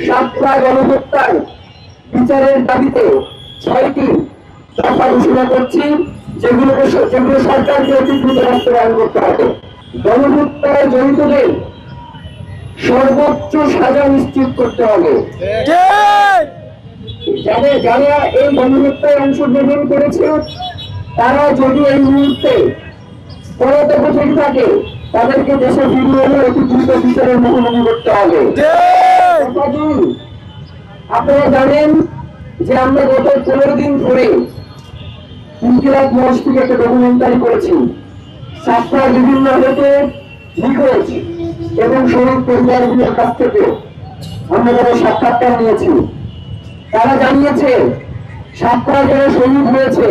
সাতটা গণহত্যার বিচারের দাবিতে 6টি দফা ঘোষণা করছি, যেগুলো সরকারকে অতি দ্রুত বাস্তবায়ন করতে হবে। গণহত্যায় জড়িতদের সর্বোচ্চ সাজা নিশ্চিত করতে হবে। যারা এই গণহত্যায় অংশগ্রহণ করেছে তারা যদি এই মুহূর্তে পলাতক থেকে থাকে তাদেরকে দেশে ফিরিয়ে এনে অতি দ্রুত বিচারের মুখোমুখি করতে হবে। আপনারা জানেন যে আমরা গত 15 দিন ধরে ইনকিলাব মঞ্চ থেকে একটা ডকুমেন্টারি করেছি। সাতটার বিভিন্ন লোকে নিখোঁজ এবং শহীদ পরিবারগুলোর কাছ থেকে আমরা যারা সাক্ষাৎকার নিয়েছি, তারা জানিয়েছে সাতটার যারা শহীদ হয়েছে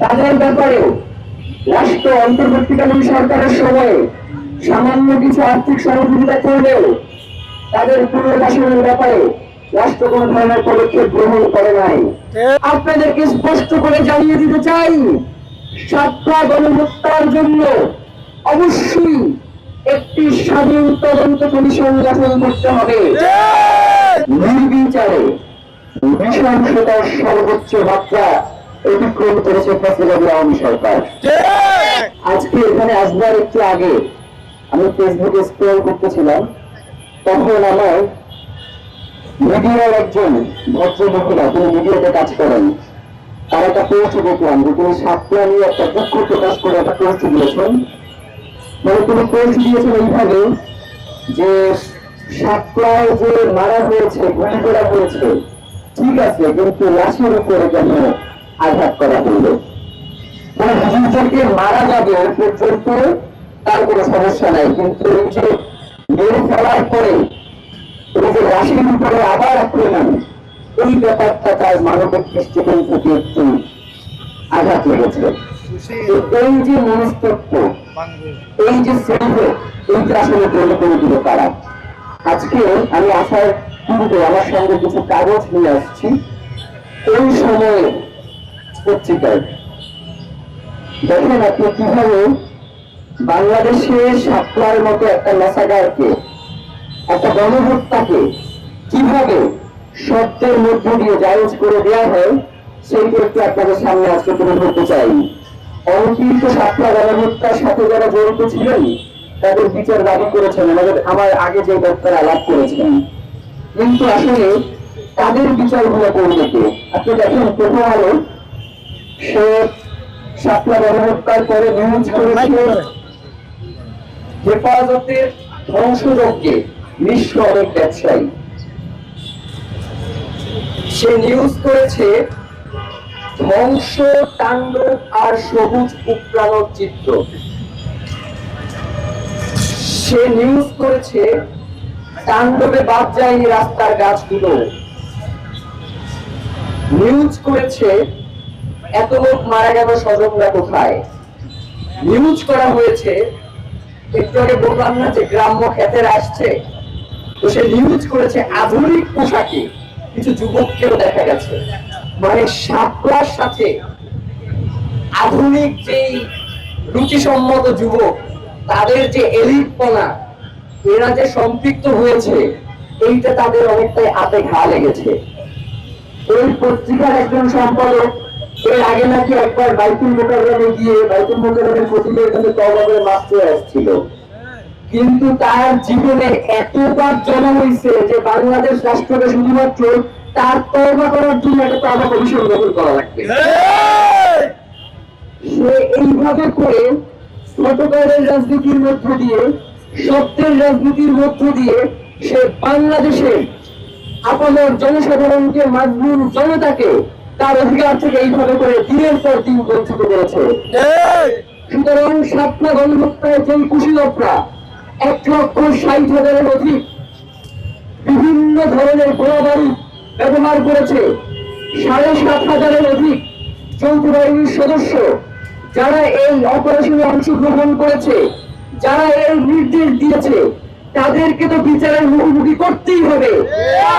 তাদের ব্যাপারে রাষ্ট্র অন্তর্বর্তীকালীন সরকারের সময়ে সামান্য কিছু আর্থিক সহযোগিতা করলেও তাদের পুনর্বাসনের ব্যাপারে রাষ্ট্র কোন ধরনের পদক্ষেপ গ্রহণ করে নাই। আপনাদেরকে স্পষ্ট করে জানিয়ে দিতে চাই, সাতটা গণহত্যার জন্য অবশ্যই একটি স্বাধীন তদন্ত কমিশন গঠন করতে হবে। নির্বিচারে নৃশংসতার সর্বোচ্চ মাত্রা অতিক্রম করেছে ফ্যাসিবাদী আওয়ামী সরকার। আজকে এখানে আসবার একটু আগে আমি ফেসবুকে স্ক্রল করতেছিলাম, তখন আমার মিডিয়ার একজন ভদ্র মহিলা, তিনি মিডিয়াতে কাজ করেন, তার একটা পোস্ট দেখলাম যে তিনি সাতটা নিয়ে একটা দুঃখ প্রকাশ করে একটা পোস্ট দিয়েছেন। মানে তিনি পোস্ট দিয়েছেন এইভাবে যে সাতটায় যে মারা হয়েছে, গুলি করা হয়েছে ঠিক আছে, কিন্তু লাশের উপরে কেন আঘাত করা হলো? মানে হুজুরদেরকে মারা যাবে পর্যন্ত তার কোনো সমস্যা নাই, কিন্তু এই যে মেরে ফেলার পরে রাশির উপরে আবার আক্রমণ, এই ব্যাপারটা তার মানবিক দৃষ্টিকোণ থেকে একটু আঘাত লেগেছে। এই যে মনস্তত্ব, এই যে স্নেহ, এইটা আসলে কোনো দিল তারা। আজকে আমি আসার পূর্বে আমার সঙ্গে কিছু কাগজ নিয়ে আসছি। ওই সময়ে পত্রিকায় দেখেন আপনি কিভাবে বাংলাদেশে সাতটার মতো একটা মেসাগারকে, একটা গণহত্যাকে কিভাবে শব্দের মধ্য দিয়ে জায়েজ করে দেওয়া হয়, সেইটা একটু আপনাদের সামনে আজকে তুলে ধরতে চাই। অনতিরিক্ত সাতটা গণহত্যার সাথে যারা জড়িত ছিলেন তাদের বিচার দাবি করেছেন আমার আগে যে বক্তারা আলাপ করেছেন, কিন্তু আসলে তাদের বিচারগুলো করবে কে? আপনি দেখেন প্রথম আলো সে সাতটা গণহত্যার পরে নিউজ করেছে হেফাজতের ধ্বংসযজ্ঞে নিঃস্ব অনেক ব্যবসায়ী। সে নিউজ করেছে ধ্বংস, তাণ্ডব আর সবুজ উপড়ানোর চিত্র। সে নিউজ করেছে তাণ্ডবে বাদ যায়নি রাস্তার গাছগুলো। নিউজ করেছে এত লোক মারা গেল, স্বজনরা কোথায়। নিউজ করা হয়েছে একটু আগে বললাম না যে গ্রাম্য ক্ষেতের আসছে, তো সে নিউজ করেছে আধুনিক পোশাকে কিছু যুবককেও দেখা গেছে। মানে সাতটার সাথে আধুনিক যেই রুচিসম্মত যুবক, তাদের যে এলিটপনা, এরা যে সম্পৃক্ত হয়েছে, এইটা তাদের অনেকটাই হাতে ঘা লেগেছে। এই পত্রিকার একজন সম্পাদক এর আগে নাকি একবার বাইতুল মোকাররমে গিয়ে বাইতুল মোকাররমের খতিবের কাছে তওবা করে মাফ চেয়ে আসছিল, কিন্তু তার জীবনে এতবার জমা হয়েছে যে বাংলাদেশ রাষ্ট্রকে শুধুমাত্র তার তওবা করার জন্য একটা তওবা কমিশন গঠন করা লাগবে। সে এইভাবে করে ছোটকালের রাজনীতির মধ্য দিয়ে, শব্দের রাজনীতির মধ্য দিয়ে সে বাংলাদেশের আপনার জনসাধারণকে, মাজলুম জনতাকে তার অধিকার থেকে এইভাবে করে দিনের পর দিন বঞ্চিত করেছে। সুতরাং সাতটা গণহত্যায় যে কুশীলভরা 1,60,000-এর অধিক বিভিন্ন ধরনের গোলাবারুদ ব্যবহার করেছে, 7,500-এর অধিক যৌথ বাহিনীর সদস্য যারা এই অপারেশনে অংশগ্রহণ করেছে, যারা এই নির্দেশ দিয়েছে, তাদেরকে তো বিচারের মুখোমুখি করতেই হবে।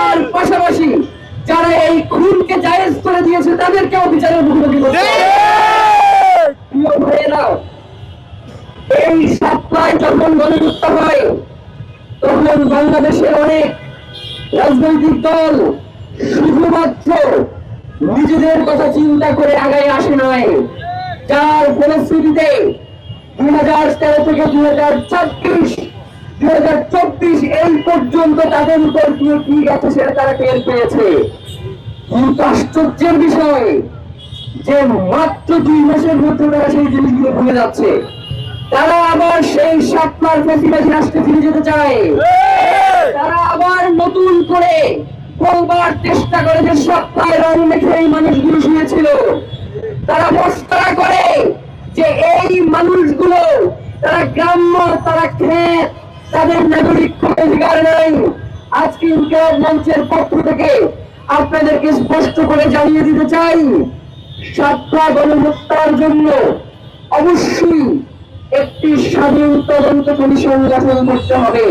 আর পাশাপাশি যারা এই খুনকে জায়েজ করে দিয়েছে তাদেরকেও বিচারের মুখোমুখি করতে হবে। প্রিয় ভাইয়েরা, এই সাতটায় যখন গণহত্যা হয় তখন বাংলাদেশের অনেক রাজনৈতিক দল শুধুমাত্র নিজেদের কথা চিন্তা করে আগায় আসে নয়, যার ফলশ্রুতিতে 2013 থেকে 2024 এই পর্যন্ত তাদের উপর দিয়ে কি গেছে সেটা তারা টের পেয়েছে। কিন্তু আশ্চর্যের বিষয় যে মাত্র 2 মাসের মধ্যে তারা সেই জিনিসগুলো ভুলে যাচ্ছে। তারা আবার সেই সাতমার ফ্যাসিবাদী রাষ্ট্রে ফিরে যেতে চায়। তারা আবার নতুন করে বলবার চেষ্টা করে যে সপ্তাহে রং মেখে এই মানুষগুলো শুয়েছিল। তারা মস্করা করে যে এই মানুষগুলো তারা গ্রাম্য, তারা ক্ষেত, তাদের নাগরিক অধিকার নাই। আজকে ইনকিলাব মঞ্চের পক্ষ থেকে আপনাদেরকে স্পষ্ট করে জানিয়ে দিতে চাই, সাতটা গণহত্যার জন্য অবশ্যই একটি স্বাধীন তদন্ত কমিশন গঠন করতে হবে।